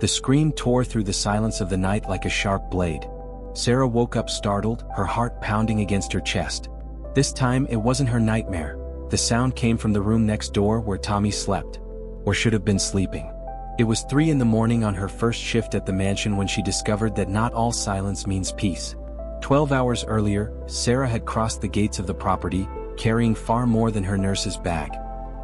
The scream tore through the silence of the night like a sharp blade. Sarah woke up startled, her heart pounding against her chest. This time it wasn't her nightmare. The sound came from the room next door where Tommy slept. Or should have been sleeping. It was 3 in the morning on her first shift at the mansion when she discovered that not all silence means peace. 12 hours earlier, Sarah had crossed the gates of the property, carrying far more than her nurse's bag.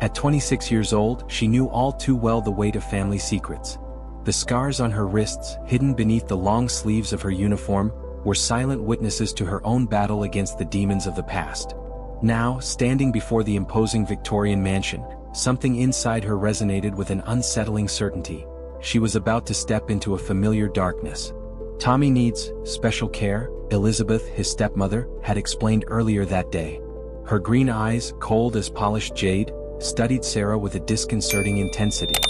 At 26 years old, she knew all too well the weight of family secrets. The scars on her wrists, hidden beneath the long sleeves of her uniform, were silent witnesses to her own battle against the demons of the past. Now, standing before the imposing Victorian mansion, something inside her resonated with an unsettling certainty. She was about to step into a familiar darkness. Tommy needs special care, Elizabeth, his stepmother, had explained earlier that day. Her green eyes, cold as polished jade, studied Sarah with a disconcerting intensity.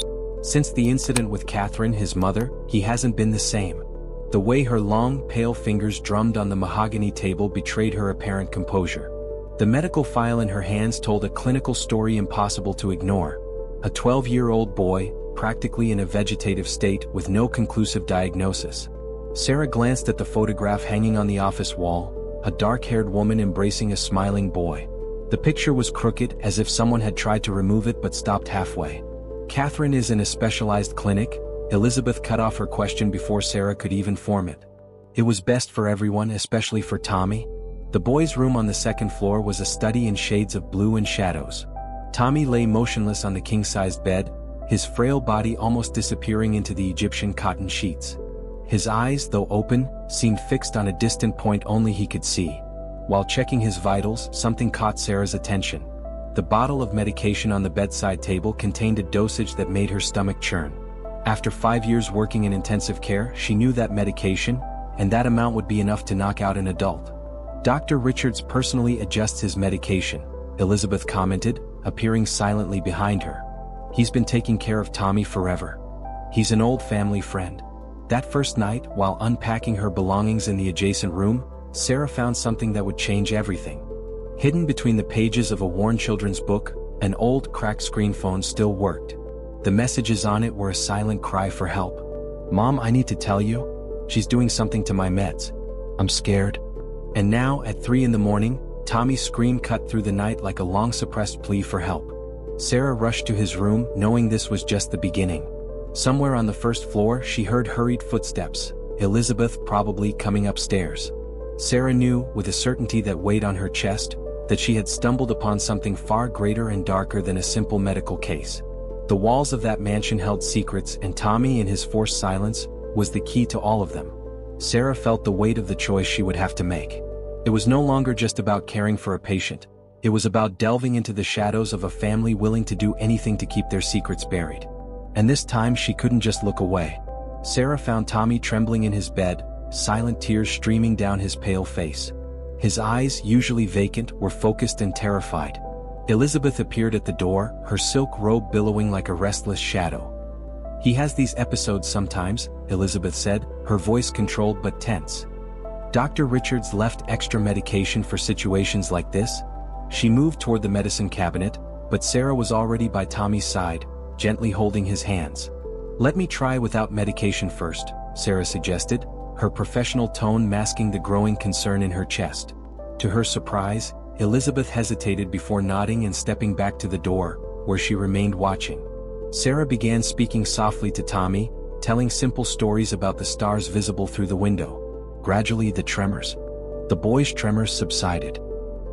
Since the incident with Catherine, his mother, he hasn't been the same. The way her long, pale fingers drummed on the mahogany table betrayed her apparent composure. The medical file in her hands told a clinical story impossible to ignore. A 12-year-old boy, practically in a vegetative state with no conclusive diagnosis. Sarah glanced at the photograph hanging on the office wall, a dark-haired woman embracing a smiling boy. The picture was crooked, as if someone had tried to remove it but stopped halfway. Catherine is in a specialized clinic, Elizabeth cut off her question before Sarah could even form it. It was best for everyone, especially for Tommy. The boy's room on the second floor was a study in shades of blue and shadows. Tommy lay motionless on the king-sized bed, his frail body almost disappearing into the Egyptian cotton sheets. His eyes, though open, seemed fixed on a distant point only he could see. While checking his vitals, something caught Sarah's attention. The bottle of medication on the bedside table contained a dosage that made her stomach churn. After 5 years working in intensive care, she knew that medication, and that amount would be enough to knock out an adult. Dr. Richards personally adjusts his medication, Elizabeth commented, appearing silently behind her. He's been taking care of Tommy forever. He's an old family friend. That first night, while unpacking her belongings in the adjacent room, Sarah found something that would change everything. Hidden between the pages of a worn children's book, an old cracked screen phone still worked. The messages on it were a silent cry for help. "Mom, I need to tell you. She's doing something to my meds. I'm scared." And now, at 3 in the morning, Tommy's scream cut through the night like a long-suppressed plea for help. Sarah rushed to his room, knowing this was just the beginning. Somewhere on the first floor, she heard hurried footsteps, Elizabeth probably coming upstairs. Sarah knew, with a certainty that weighed on her chest, that she had stumbled upon something far greater and darker than a simple medical case. The walls of that mansion held secrets, and Tommy, in his forced silence, was the key to all of them. Sarah felt the weight of the choice she would have to make. It was no longer just about caring for a patient. It was about delving into the shadows of a family willing to do anything to keep their secrets buried. And this time she couldn't just look away. Sarah found Tommy trembling in his bed, silent tears streaming down his pale face. His eyes, usually vacant, were focused and terrified. Elizabeth appeared at the door, her silk robe billowing like a restless shadow. "He has these episodes sometimes," Elizabeth said, her voice controlled but tense. "Dr. Richards left extra medication for situations like this." She moved toward the medicine cabinet, but Sarah was already by Tommy's side, gently holding his hands. "Let me try without medication first," Sarah suggested, her professional tone masking the growing concern in her chest. To her surprise, Elizabeth hesitated before nodding and stepping back to the door, where she remained watching. Sarah began speaking softly to Tommy, telling simple stories about the stars visible through the window. Gradually the tremors. The boy's tremors subsided.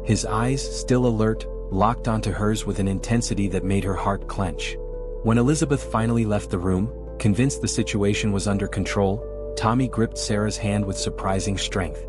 His eyes, still alert, locked onto hers with an intensity that made her heart clench. When Elizabeth finally left the room, convinced the situation was under control, Tommy gripped Sarah's hand with surprising strength.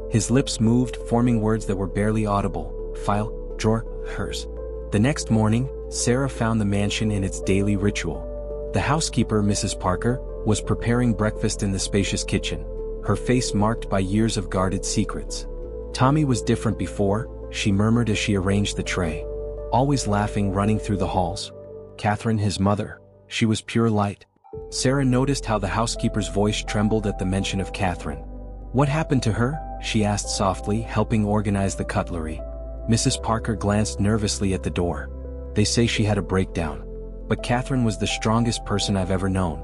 His lips moved, forming words that were barely audible. "File, drawer, hers." The next morning, Sarah found the mansion in its daily ritual. The housekeeper, Mrs. Parker, was preparing breakfast in the spacious kitchen, her face marked by years of guarded secrets. Tommy was different before, she murmured as she arranged the tray. Always laughing, running through the halls. Catherine, his mother. She was pure light. Sarah noticed how the housekeeper's voice trembled at the mention of Catherine. "What happened to her?" she asked softly, helping organize the cutlery. Mrs. Parker glanced nervously at the door. "They say she had a breakdown. But Catherine was the strongest person I've ever known.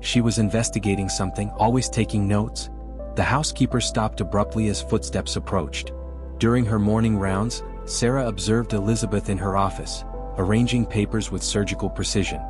She was investigating something, always taking notes. The housekeeper stopped abruptly as footsteps approached. During her morning rounds, Sarah observed Elizabeth in her office, arranging papers with surgical precision.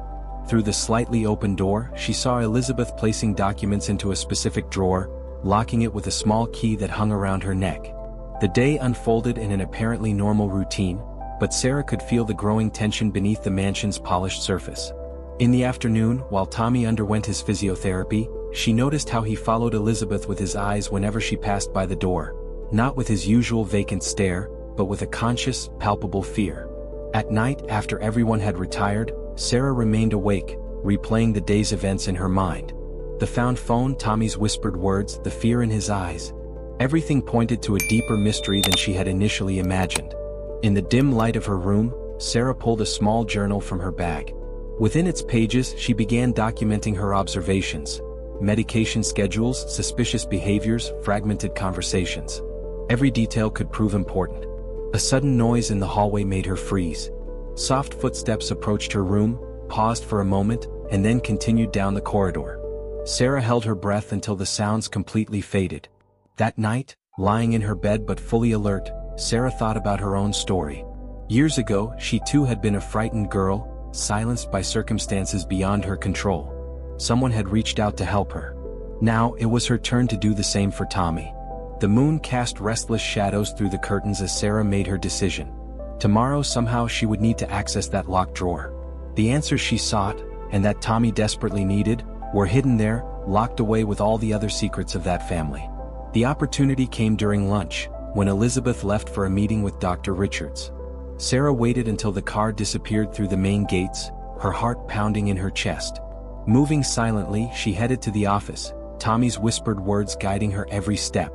Through the slightly open door, she saw Elizabeth placing documents into a specific drawer, locking it with a small key that hung around her neck. The day unfolded in an apparently normal routine, but Sarah could feel the growing tension beneath the mansion's polished surface. In the afternoon, while Tommy underwent his physiotherapy, she noticed how he followed Elizabeth with his eyes whenever she passed by the door, not with his usual vacant stare, but with a conscious, palpable fear. At night, after everyone had retired, Sarah remained awake, replaying the day's events in her mind. The found phone, Tommy's whispered words, the fear in his eyes. Everything pointed to a deeper mystery than she had initially imagined. In the dim light of her room, Sarah pulled a small journal from her bag. Within its pages, she began documenting her observations. Medication schedules, suspicious behaviors, fragmented conversations. Every detail could prove important. A sudden noise in the hallway made her freeze. Soft footsteps approached her room, paused for a moment, and then continued down the corridor. Sarah held her breath until the sounds completely faded. That night, lying in her bed but fully alert, Sarah thought about her own story. Years ago, she too had been a frightened girl, silenced by circumstances beyond her control. Someone had reached out to help her. Now, it was her turn to do the same for Tommy. The moon cast restless shadows through the curtains as Sarah made her decision. Tomorrow somehow she would need to access that locked drawer. The answers she sought, and that Tommy desperately needed, were hidden there, locked away with all the other secrets of that family. The opportunity came during lunch, when Elizabeth left for a meeting with Dr. Richards. Sarah waited until the car disappeared through the main gates, her heart pounding in her chest. Moving silently, she headed to the office, Tommy's whispered words guiding her every step.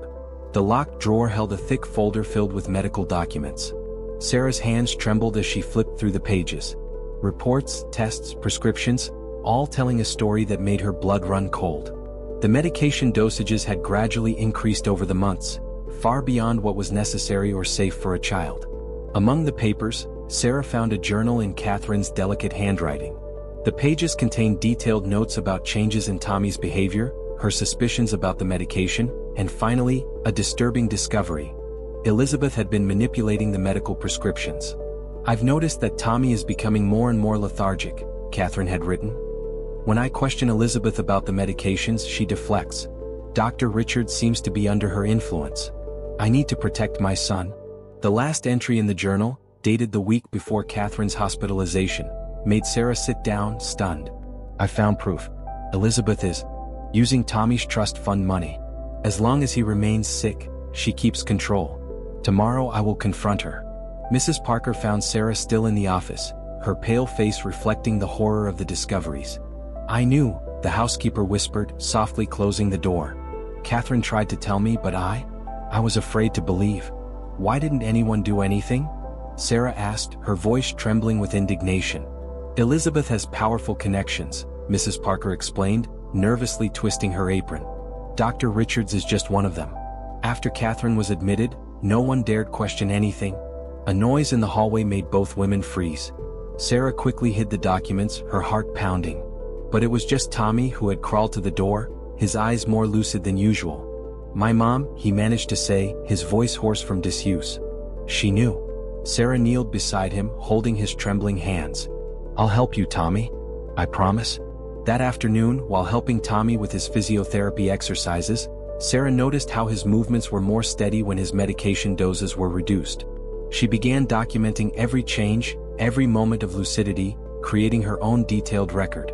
The locked drawer held a thick folder filled with medical documents. Sarah's hands trembled as she flipped through the pages. Reports, tests, prescriptions, all telling a story that made her blood run cold. The medication dosages had gradually increased over the months, far beyond what was necessary or safe for a child. Among the papers, Sarah found a journal in Catherine's delicate handwriting. The pages contained detailed notes about changes in Tommy's behavior, her suspicions about the medication, and finally, a disturbing discovery. Elizabeth had been manipulating the medical prescriptions. "I've noticed that Tommy is becoming more and more lethargic," Catherine had written. "When I question Elizabeth about the medications, she deflects. Dr. Richards seems to be under her influence. I need to protect my son." The last entry in the journal, dated the week before Catherine's hospitalization, made Sarah sit down, stunned. "I found proof. Elizabeth is using Tommy's trust fund money. As long as he remains sick, she keeps control. Tomorrow I will confront her." Mrs. Parker found Sarah still in the office, her pale face reflecting the horror of the discoveries. "I knew," the housekeeper whispered, softly closing the door. "Catherine tried to tell me, but I was afraid to believe." "Why didn't anyone do anything?" Sarah asked, her voice trembling with indignation. "Elizabeth has powerful connections," Mrs. Parker explained, nervously twisting her apron. "Dr. Richards is just one of them. After Catherine was admitted, no one dared question anything." A noise in the hallway made both women freeze. Sarah quickly hid the documents, her heart pounding. But it was just Tommy who had crawled to the door, his eyes more lucid than usual. "My mom," he managed to say, his voice hoarse from disuse. She knew. Sarah kneeled beside him, holding his trembling hands. "I'll help you, Tommy. I promise." That afternoon, while helping Tommy with his physiotherapy exercises, Sarah noticed how his movements were more steady when his medication doses were reduced. She began documenting every change, every moment of lucidity, creating her own detailed record.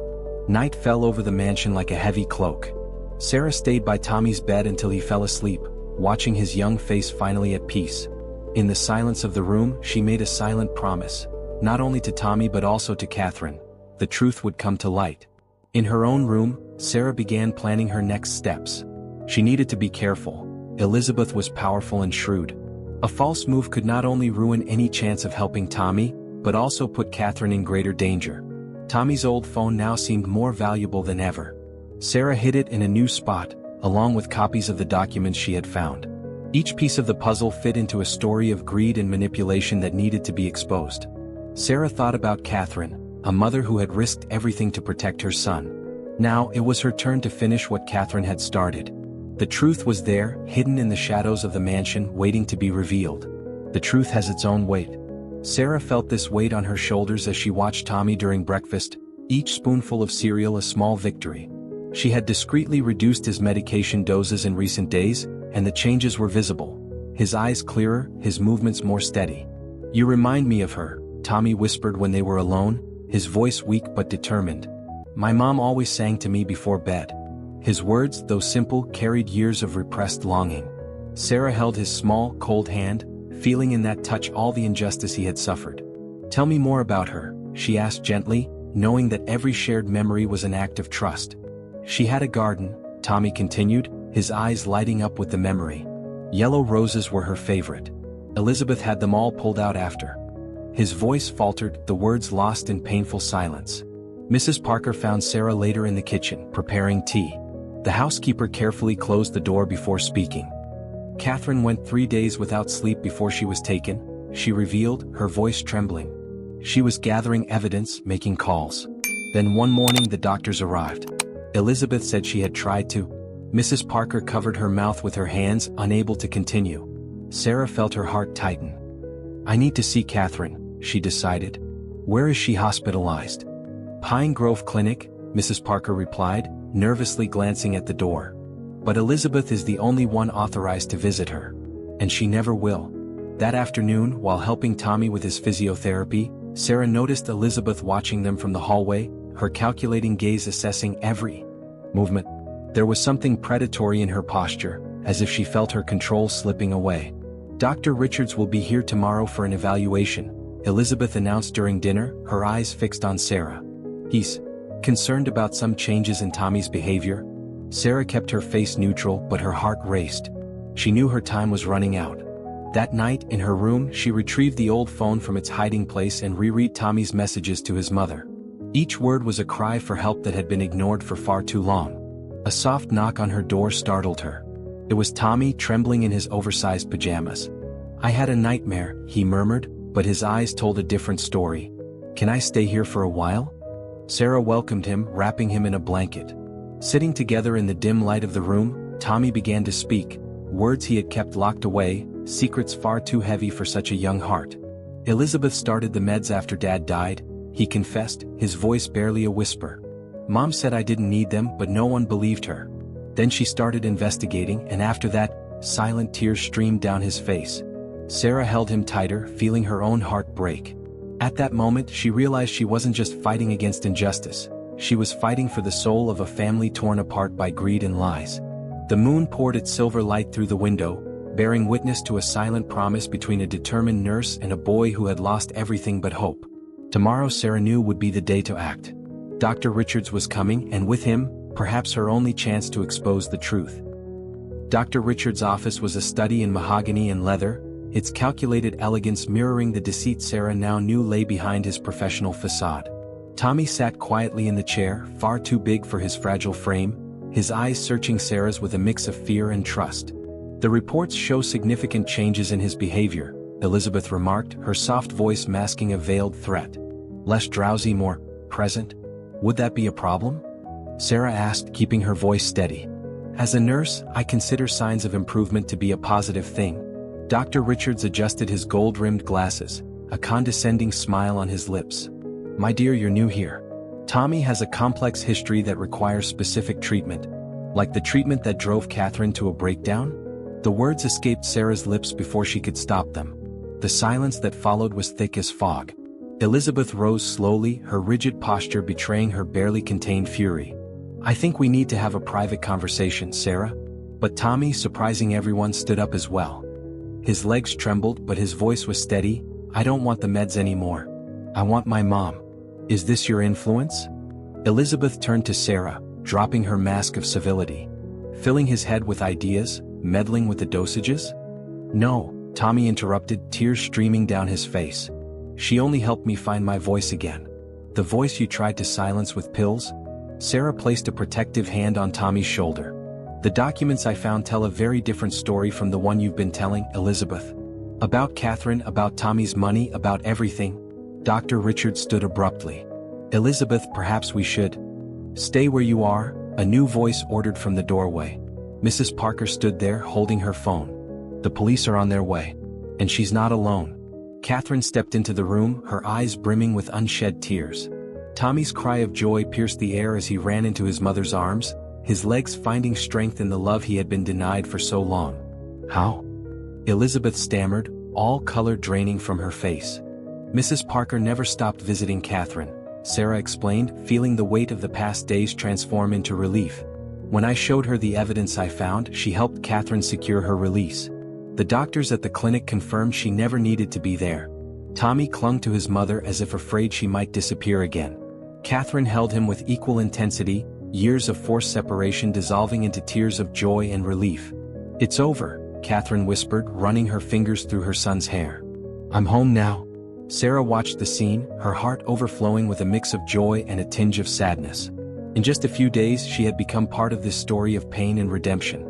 Night fell over the mansion like a heavy cloak. Sarah stayed by Tommy's bed until he fell asleep, watching his young face finally at peace. In the silence of the room, she made a silent promise, not only to Tommy but also to Catherine. The truth would come to light. In her own room, Sarah began planning her next steps. She needed to be careful. Elizabeth was powerful and shrewd. A false move could not only ruin any chance of helping Tommy, but also put Catherine in greater danger. Tommy's old phone now seemed more valuable than ever. Sarah hid it in a new spot, along with copies of the documents she had found. Each piece of the puzzle fit into a story of greed and manipulation that needed to be exposed. Sarah thought about Catherine, a mother who had risked everything to protect her son. Now, it was her turn to finish what Catherine had started. The truth was there, hidden in the shadows of the mansion, waiting to be revealed. The truth has its own weight. Sarah felt this weight on her shoulders as she watched Tommy during breakfast, each spoonful of cereal a small victory. She had discreetly reduced his medication doses in recent days, and the changes were visible. His eyes clearer, his movements more steady. "You remind me of her," Tommy whispered when they were alone, his voice weak but determined. "My mom always sang to me before bed." His words, though simple, carried years of repressed longing. Sarah held his small, cold hand, feeling in that touch all the injustice he had suffered. "Tell me more about her," she asked gently, knowing that every shared memory was an act of trust. "She had a garden," Tommy continued, his eyes lighting up with the memory. "Yellow roses were her favorite. Elizabeth had them all pulled out after." His voice faltered, the words lost in painful silence. Mrs. Parker found Sarah later in the kitchen, preparing tea. The housekeeper carefully closed the door before speaking. "Catherine went 3 days without sleep before she was taken," she revealed, her voice trembling. "She was gathering evidence, making calls. Then one morning the doctors arrived. Elizabeth said she had tried to." Mrs. Parker covered her mouth with her hands, unable to continue. Sarah felt her heart tighten. "I need to see Catherine," she decided. "Where is she hospitalized?" "Pine Grove Clinic," Mrs. Parker replied, nervously glancing at the door. "But Elizabeth is the only one authorized to visit her. And she never will." That afternoon, while helping Tommy with his physiotherapy, Sarah noticed Elizabeth watching them from the hallway, her calculating gaze assessing every movement. There was something predatory in her posture, as if she felt her control slipping away. "Dr. Richards will be here tomorrow for an evaluation," Elizabeth announced during dinner, her eyes fixed on Sarah. "He's concerned about some changes in Tommy's behavior." Sarah kept her face neutral, but her heart raced. She knew her time was running out. That night, in her room, she retrieved the old phone from its hiding place and reread Tommy's messages to his mother. Each word was a cry for help that had been ignored for far too long. A soft knock on her door startled her. It was Tommy, trembling in his oversized pajamas. "I had a nightmare," he murmured, but his eyes told a different story. "Can I stay here for a while?" Sarah welcomed him, wrapping him in a blanket. Sitting together in the dim light of the room, Tommy began to speak, words he had kept locked away, secrets far too heavy for such a young heart. "Elizabeth started the meds after Dad died," he confessed, his voice barely a whisper. "Mom said I didn't need them, but no one believed her. Then she started investigating, and after that," silent tears streamed down his face. Sarah held him tighter, feeling her own heart break. At that moment, she realized she wasn't just fighting against injustice. She was fighting for the soul of a family torn apart by greed and lies. The moon poured its silver light through the window, bearing witness to a silent promise between a determined nurse and a boy who had lost everything but hope. Tomorrow, Sarah knew, would be the day to act. Dr. Richards was coming, and with him, perhaps her only chance to expose the truth. Dr. Richards' office was a study in mahogany and leather, its calculated elegance mirroring the deceit Sarah now knew lay behind his professional facade. Tommy sat quietly in the chair, far too big for his fragile frame, his eyes searching Sarah's with a mix of fear and trust. "The reports show significant changes in his behavior," Elizabeth remarked, her soft voice masking a veiled threat. "Less drowsy, more present. Would that be a problem?" Sarah asked, keeping her voice steady. "As a nurse, I consider signs of improvement to be a positive thing." Dr. Richards adjusted his gold-rimmed glasses, a condescending smile on his lips. "My dear, you're new here. Tommy has a complex history that requires specific treatment. Like the treatment that drove Catherine to a breakdown?" The words escaped Sarah's lips before she could stop them. The silence that followed was thick as fog. Elizabeth rose slowly, her rigid posture betraying her barely contained fury. "I think we need to have a private conversation, Sarah." But Tommy, surprising everyone, stood up as well. His legs trembled, but his voice was steady. "I don't want the meds anymore. I want my mom." "Is this your influence?" Elizabeth turned to Sarah, dropping her mask of civility. "Filling his head with ideas, meddling with the dosages?" "No," Tommy interrupted, tears streaming down his face. "She only helped me find my voice again." "The voice you tried to silence with pills?" Sarah placed a protective hand on Tommy's shoulder. "The documents I found tell a very different story from the one you've been telling, Elizabeth. About Catherine, about Tommy's money, about everything." Dr. Richards stood abruptly. "Elizabeth, perhaps we should." "Stay where you are," a new voice ordered from the doorway. Mrs. Parker stood there holding her phone. "The police are on their way. And she's not alone." Catherine stepped into the room, her eyes brimming with unshed tears. Tommy's cry of joy pierced the air as he ran into his mother's arms, his legs finding strength in the love he had been denied for so long. "How?" Elizabeth stammered, all color draining from her face. "Mrs. Parker never stopped visiting Catherine," Sarah explained, feeling the weight of the past days transform into relief. "When I showed her the evidence I found, she helped Catherine secure her release. The doctors at the clinic confirmed she never needed to be there." Tommy clung to his mother as if afraid she might disappear again. Catherine held him with equal intensity, years of forced separation dissolving into tears of joy and relief. "It's over," Catherine whispered, running her fingers through her son's hair. "I'm home now." Sarah watched the scene, her heart overflowing with a mix of joy and a tinge of sadness. In just a few days she had become part of this story of pain and redemption.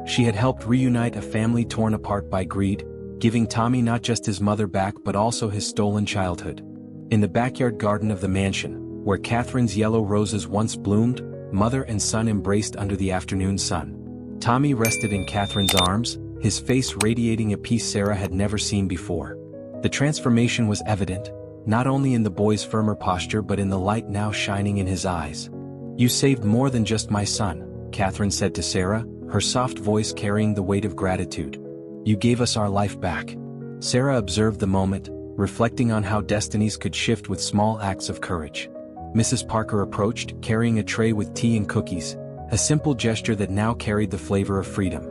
She had helped reunite a family torn apart by greed, giving Tommy not just his mother back but also his stolen childhood. In the backyard garden of the mansion, where Catherine's yellow roses once bloomed, mother and son embraced under the afternoon sun. Tommy rested in Catherine's arms, his face radiating a peace Sarah had never seen before. The transformation was evident, not only in the boy's firmer posture but in the light now shining in his eyes. "You saved more than just my son," Catherine said to Sarah, her soft voice carrying the weight of gratitude. "You gave us our life back." Sarah observed the moment, reflecting on how destinies could shift with small acts of courage. Mrs. Parker approached, carrying a tray with tea and cookies, a simple gesture that now carried the flavor of freedom.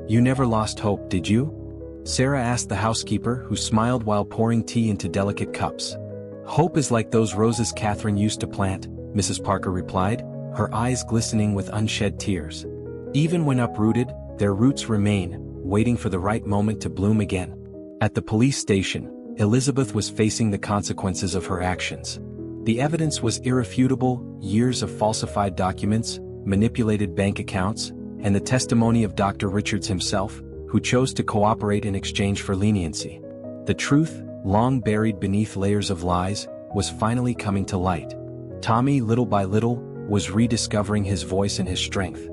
"You never lost hope, did you?" Sarah asked the housekeeper, who smiled while pouring tea into delicate cups. "Hope is like those roses Catherine used to plant," Mrs. Parker replied, her eyes glistening with unshed tears. "Even when uprooted, their roots remain, waiting for the right moment to bloom again." At the police station, Elizabeth was facing the consequences of her actions. The evidence was irrefutable: years of falsified documents, manipulated bank accounts, and the testimony of Dr. Richards himself, who chose to cooperate in exchange for leniency. The truth, long buried beneath layers of lies, was finally coming to light. Tommy, little by little, was rediscovering his voice and his strength.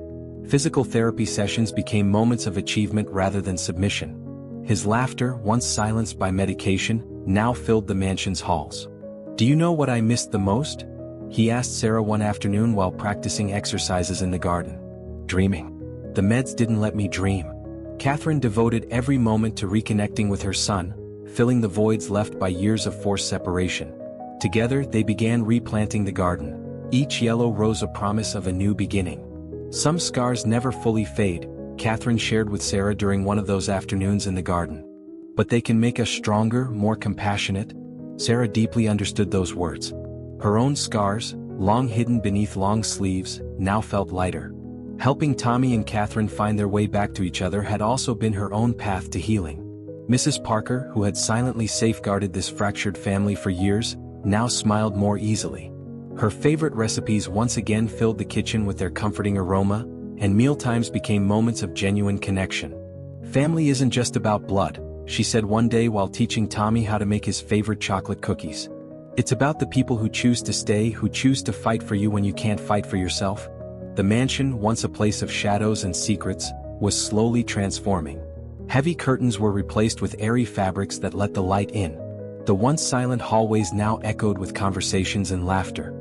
Physical therapy sessions became moments of achievement rather than submission. His laughter, once silenced by medication, now filled the mansion's halls. "Do you know what I missed the most?" he asked Sarah one afternoon while practicing exercises in the garden. "Dreaming. The meds didn't let me dream." Catherine devoted every moment to reconnecting with her son, filling the voids left by years of forced separation. Together they began replanting the garden, each yellow rose a promise of a new beginning. "Some scars never fully fade," Catherine shared with Sarah during one of those afternoons in the garden. "But they can make us stronger, more compassionate." Sarah deeply understood those words. Her own scars, long hidden beneath long sleeves, now felt lighter. Helping Tommy and Catherine find their way back to each other had also been her own path to healing. Mrs. Parker, who had silently safeguarded this fractured family for years, now smiled more easily. Her favorite recipes once again filled the kitchen with their comforting aroma, and mealtimes became moments of genuine connection. "Family isn't just about blood," she said one day while teaching Tommy how to make his favorite chocolate cookies. "It's about the people who choose to stay, who choose to fight for you when you can't fight for yourself." The mansion, once a place of shadows and secrets, was slowly transforming. Heavy curtains were replaced with airy fabrics that let the light in. The once silent hallways now echoed with conversations and laughter.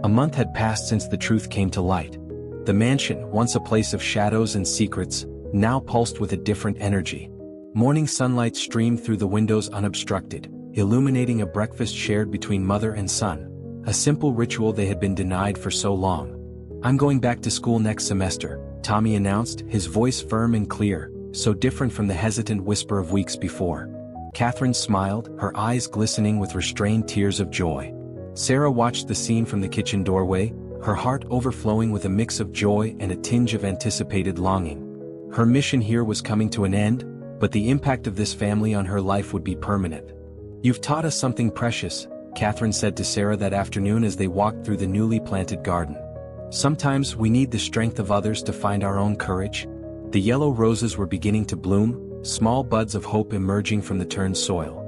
A month had passed since the truth came to light. The mansion, once a place of shadows and secrets, now pulsed with a different energy. Morning sunlight streamed through the windows unobstructed, illuminating a breakfast shared between mother and son, a simple ritual they had been denied for so long. "I'm going back to school next semester," Tommy announced, his voice firm and clear, so different from the hesitant whisper of weeks before. Catherine smiled, her eyes glistening with restrained tears of joy. Sarah watched the scene from the kitchen doorway, her heart overflowing with a mix of joy and a tinge of anticipated longing. Her mission here was coming to an end, but the impact of this family on her life would be permanent. "You've taught us something precious," Catherine said to Sarah that afternoon as they walked through the newly planted garden. "Sometimes we need the strength of others to find our own courage." The yellow roses were beginning to bloom, small buds of hope emerging from the turned soil.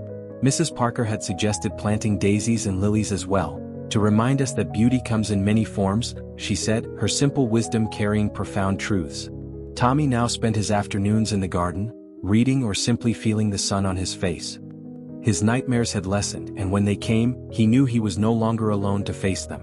Mrs. Parker had suggested planting daisies and lilies as well, To remind us that beauty comes in many forms, she said, her simple wisdom carrying profound truths. Tommy now spent his afternoons in the garden, reading or simply feeling the sun on his face. His nightmares had lessened, and when they came, he knew he was no longer alone to face them.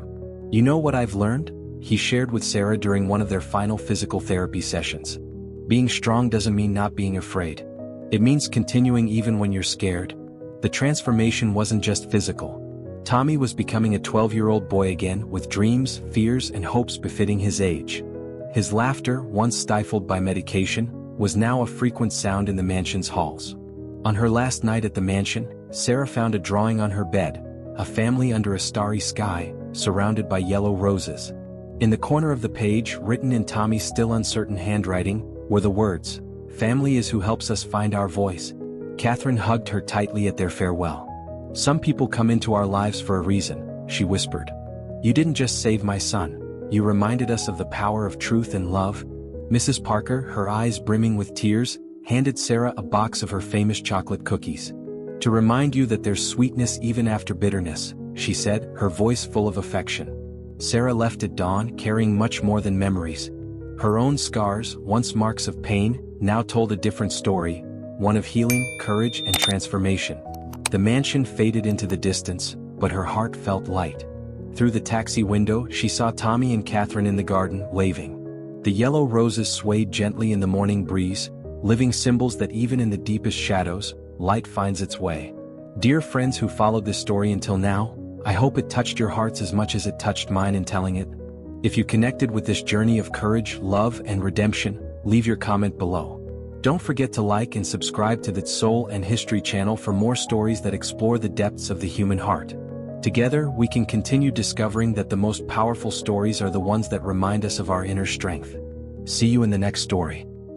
"You know what I've learned?" he shared with Sarah during one of their final physical therapy sessions. "Being strong doesn't mean not being afraid. It means continuing even when you're scared." The transformation wasn't just physical. Tommy was becoming a 12-year-old boy again, with dreams, fears, and hopes befitting his age. His laughter, once stifled by medication, was now a frequent sound in the mansion's halls. On her last night at the mansion, Sarah found a drawing on her bed, a family under a starry sky, surrounded by yellow roses. In the corner of the page, written in Tommy's still uncertain handwriting, were the words, "Family is who helps us find our voice." Catherine hugged her tightly at their farewell. "Some people come into our lives for a reason," she whispered. "You didn't just save my son. You reminded us of the power of truth and love." Mrs. Parker, her eyes brimming with tears, handed Sarah a box of her famous chocolate cookies. "To remind you that there's sweetness even after bitterness," she said, her voice full of affection. Sarah left at dawn, carrying much more than memories. Her own scars, once marks of pain, now told a different story, one of healing, courage, and transformation. The mansion faded into the distance, but her heart felt light. Through the taxi window, she saw Tommy and Catherine in the garden, waving. The yellow roses swayed gently in the morning breeze, living symbols that even in the deepest shadows, light finds its way. Dear friends who followed this story until now, I hope it touched your hearts as much as it touched mine in telling it. If you connected with this journey of courage, love, and redemption, leave your comment below. Don't forget to like and subscribe to the Soul and History channel for more stories that explore the depths of the human heart. Together, we can continue discovering that the most powerful stories are the ones that remind us of our inner strength. See you in the next story.